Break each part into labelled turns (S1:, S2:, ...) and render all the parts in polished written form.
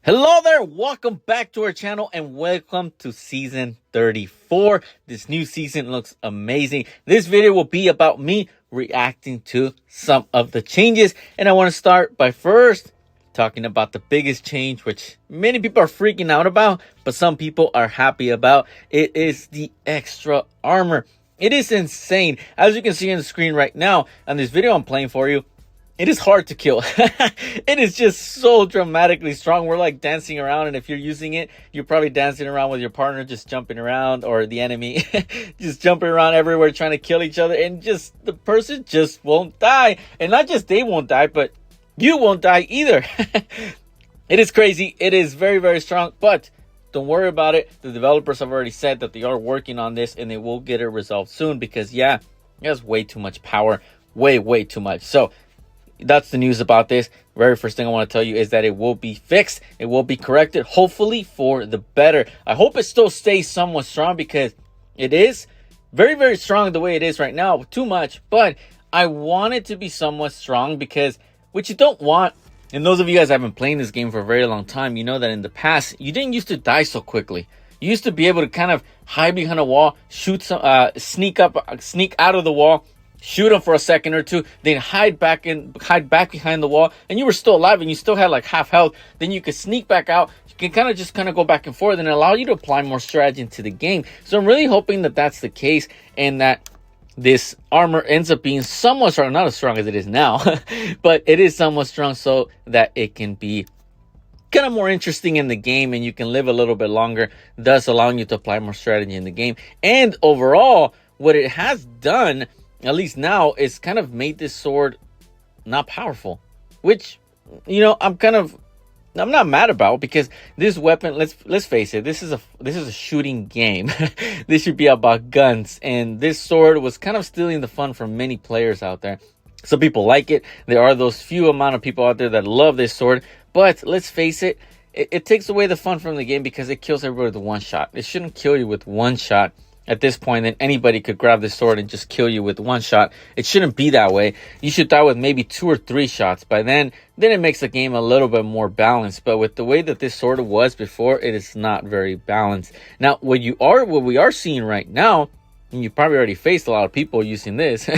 S1: Hello there, welcome back to our channel and welcome to season 34. This new season looks amazing. This video will be about me reacting to some of the changes, and I want to start by first talking about the biggest change, which many people are freaking out about, but some people are happy about. It is the extra armor. It is insane. As you can see on the screen right now on this video I'm playing for you, it is hard to kill. It is just so dramatically strong. We're like dancing around, and if you're using it, you're probably dancing around with your partner, just jumping around, or the enemy just jumping around everywhere trying to kill each other, and just the person just won't die. And not just they won't die, but you won't die either. It is crazy. It is very, very strong, but don't worry about it. The developers have already said that they are working on this, and they will get it resolved soon because, yeah, it has way too much power. Way too much. So that's the news about this. Very first thing I want to tell you is that it will be fixed. It will be corrected, hopefully for the better. I hope it still stays somewhat strong because it is very, very strong the way it is right now. Too much, but I want it to be somewhat strong because what you don't want, and those of you guys that have been playing this game for a very long time, you know that in the past, you didn't used to die so quickly. You used to be able to kind of hide behind a wall, shoot some, sneak out of the wall, shoot them for a second or two, then hide back behind the wall, and you were still alive and you still had like half health. Then you could sneak back out. You can kind of go back and forth and allow you to apply more strategy into the game. So I'm really hoping that that's the case and that this armor ends up being somewhat strong, not as strong as it is now, but it is somewhat strong so that it can be kind of more interesting in the game and you can live a little bit longer, thus allowing you to apply more strategy in the game. And overall, what it has done, at least now, is kind of made this sword not powerful, which, you know, I'm not mad about, because this weapon, let's face it, this is a shooting game. This should be about guns, and this sword was kind of stealing the fun from many players out there. Some people like it. There are those few amount of people out there that love this sword, but let's face it, it takes away the fun from the game because it kills everybody with one shot. It shouldn't kill you with one shot. At this point, then anybody could grab this sword and just kill you with one shot. It shouldn't be that way. You should die with maybe 2 or 3 shots. By then it makes the game a little bit more balanced. But with the way that this sword was before, it is not very balanced. Now, what we are seeing right now, and you probably already faced a lot of people using this,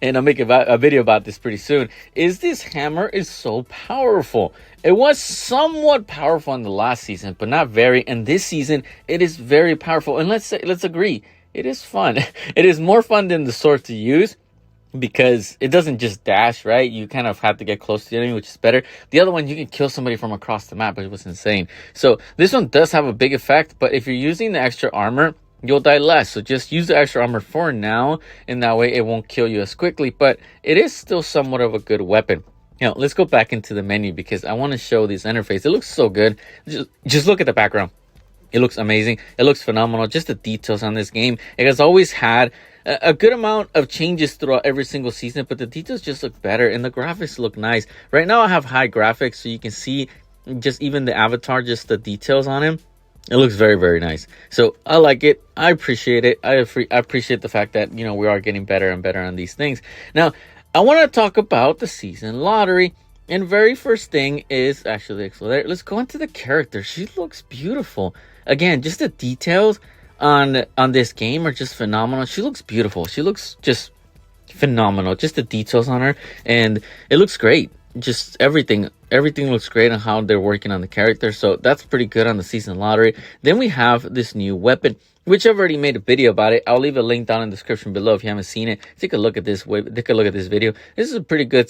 S1: and I'll make a video about this pretty soon, is this hammer is so powerful. It was somewhat powerful in the last season, but not very. And this season, it is very powerful. And let's agree, it is fun. It is more fun than the sword to use because it doesn't just dash, right? You kind of have to get close to the enemy, which is better. The other one, you can kill somebody from across the map, which was insane. So this one does have a big effect, but if you're using the extra armor, you'll die less. So just use the extra armor for now, and that way it won't kill you as quickly. But it is still somewhat of a good weapon. Now, let's go back into the menu because I want to show this interface. It looks so good. Just look at the background. It looks amazing. It looks phenomenal. Just the details on this game. It has always had a good amount of changes throughout every single season, but the details just look better and the graphics look nice. Right now, I have high graphics, so you can see just even the avatar, just the details on him. It looks very, very nice. So I like it. I appreciate it. I appreciate the fact that, you know, we are getting better and better on these things. Now, I want to talk about the season lottery. And very first thing is actually Ɂ Let's go into the character. She looks beautiful. Again, just the details on this game are just phenomenal. She looks beautiful. She looks just phenomenal. Just the details on her, and it looks great. Just everything looks great on how they're working on the character. So that's pretty good on the season lottery. Then we have this new weapon, which I've already made a video about it. I'll leave a link down in the description below if you haven't seen it. Take a look at this video. This is a pretty good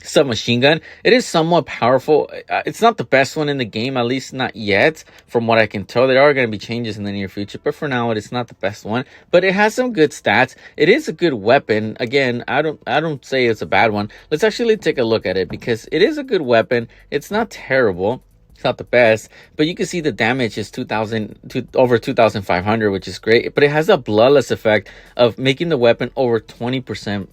S1: submachine gun. It is somewhat powerful. It's not the best one in the game, at least not yet. From what I can tell, there are going to be changes in the near future, but for now, it's not the best one. But it has some good stats. It is a good weapon. Again, I don't say it's a bad one. Let's actually take a look at it because it is a good weapon. It's not terrible. It's not the best, but you can see the damage is over 2,500, which is great. But it has a bloodless effect of making the weapon over 20%.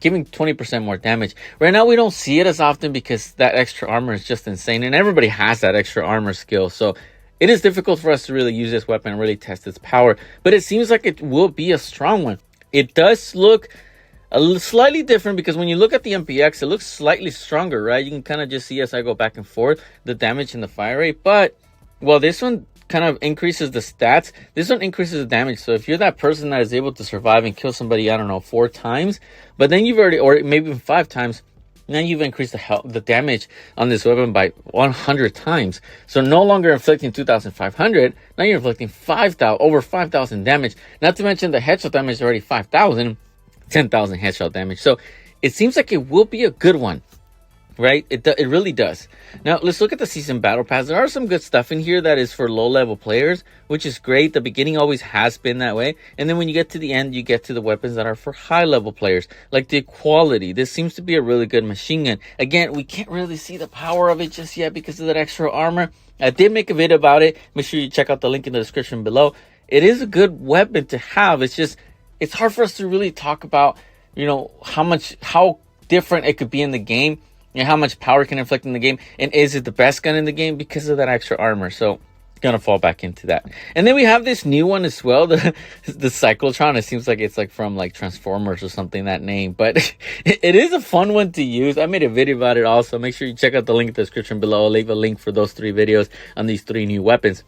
S1: Giving 20% more damage. Right now, we don't see it as often because that extra armor is just insane. And everybody has that extra armor skill. So it is difficult for us to really use this weapon and really test its power. But it seems like it will be a strong one. It does look slightly different because when you look at the MPX, it looks slightly stronger, right? You can kind of just see as I go back and forth the damage and the fire rate. But while this one kind of increases the stats, this one increases the damage. So if you're that person that is able to survive and kill somebody, I don't know, 4 times, but then you've already, or maybe even 5 times, now you've increased the damage on this weapon by 100 times. So no longer inflicting 2,500, now you're inflicting 5,000, over 5,000 damage. Not to mention the headshot damage is already 5,000. 10,000 headshot damage. So it seems like it will be a good one, right? It really does. Now let's look at the season battle pass. There are some good stuff in here that is for low level players, which is great. The beginning always has been that way, and then when you get to the end, you get to the weapons that are for high level players, like the equality. This seems to be a really good machine gun. Again, we can't really see the power of it just yet because of that extra armor. I did make a video about it. Make sure you check out the link in the description below. It is a good weapon to have. It's just, it's hard for us to really talk about, you know, how different it could be in the game and how much power it can inflict in the game. And is it the best gun in the game because of that extra armor? So gonna fall back into that. And then we have this new one as well, the Cyclotron. It seems like it's like from like Transformers or something, that name, but it is a fun one to use. I made a video about it also. Make sure you check out the link in the description below. I'll leave a link for those 3 videos on these 3 new weapons.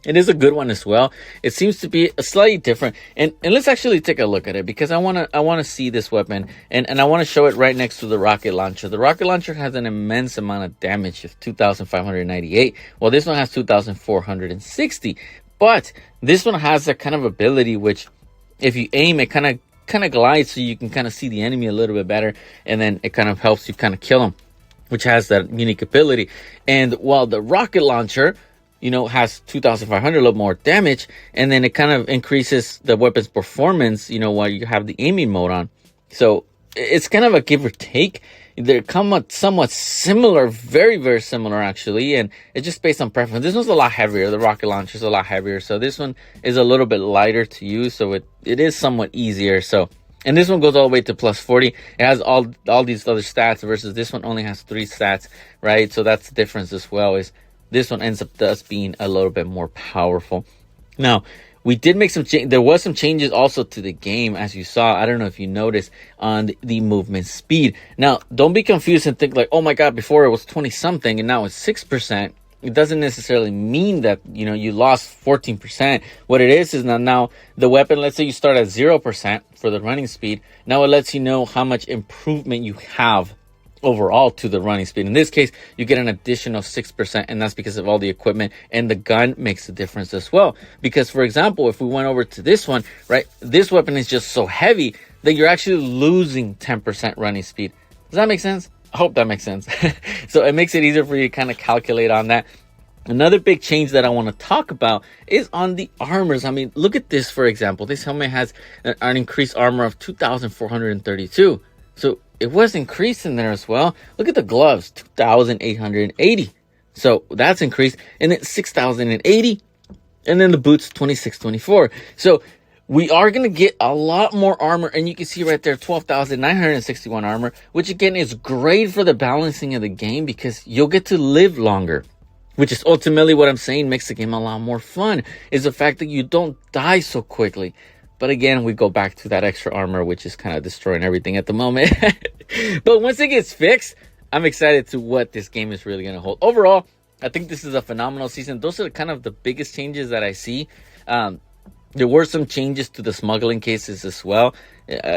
S1: It is a good one as well. It seems to be a slightly different, and let's actually take a look at it because I want to see this weapon, and I want to show it right next to the rocket launcher. The rocket launcher has an immense amount of damage of 2,598, while this one has 2,460. But this one has a kind of ability which, if you aim, it kind of glides, so you can kind of see the enemy a little bit better, and then it kind of helps you kind of kill them, which has that unique ability. And while the rocket launcher, you know, has 2,500, a little more damage, and then it kind of increases the weapon's performance, you know, while you have the aiming mode on. So it's kind of a give or take. They're somewhat similar, very, very similar actually, and it's just based on preference. This one's a lot heavier. The rocket launcher is a lot heavier, so this one is a little bit lighter to use, so it is somewhat easier. So, and this one goes all the way to plus 40. It has all these other stats versus this one only has 3 stats, right? So that's the difference as well, is this one ends up thus being a little bit more powerful. Now, we did make some there was some changes also to the game, as you saw. I don't know if you noticed, on the movement speed. Now, don't be confused and think like, oh my god, before it was 20 something and now it's 6%. It doesn't necessarily mean that, you know, you lost 14%. What it is now the weapon, let's say you start at 0% for the running speed. Now it lets you know how much improvement you have overall to the running speed. In this case, you get an additional 6%, and that's because of all the equipment, and the gun makes a difference as well. Because, for example, if we went over to this one, right, this weapon is just so heavy that you're actually losing 10% running speed. Does that make sense? I hope that makes sense. So it makes it easier for you to kind of calculate on that. Another big change that I want to talk about is on the armors. I mean, look at this, for example. This helmet has an increased armor of 2,432. So it was increased in there as well. Look at the gloves, 2,880. So that's increased. And then 6,080. And then the boots, 2,624. So we are going to get a lot more armor. And you can see right there, 12,961 armor, which again is great for the balancing of the game because you'll get to live longer. Which is ultimately what I'm saying makes the game a lot more fun, is the fact that you don't die so quickly. But again, we go back to that extra armor, which is kind of destroying everything at the moment. But once it gets fixed, I'm excited to what this game is really going to hold. Overall, I think this is a phenomenal season. Those are kind of the biggest changes that I see. There were some changes to the smuggling cases as well.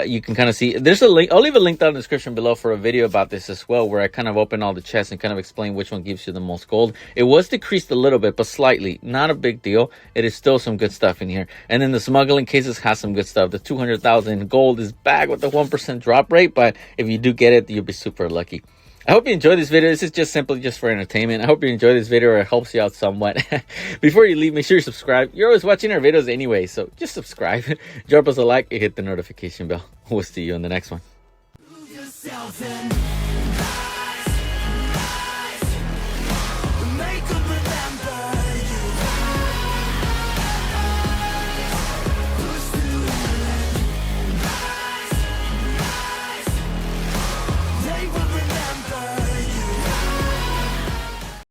S1: You can kind of see, there's a link. I'll leave a link down in the description below for a video about this as well, where I kind of open all the chests and kind of explain which one gives you the most gold. It was decreased a little bit, but slightly. Not a big deal. It is still some good stuff in here. And then the smuggling cases has some good stuff. The 200,000 gold is back with the 1% drop rate, but if you do get it, you'll be super lucky. I hope you enjoyed this video. This is just simply just for entertainment. I hope you enjoyed this video or it helps you out somewhat. Before you leave, make sure you subscribe. You're always watching our videos anyway, so just subscribe. Drop us a like and hit the notification bell. We'll see you in the next one.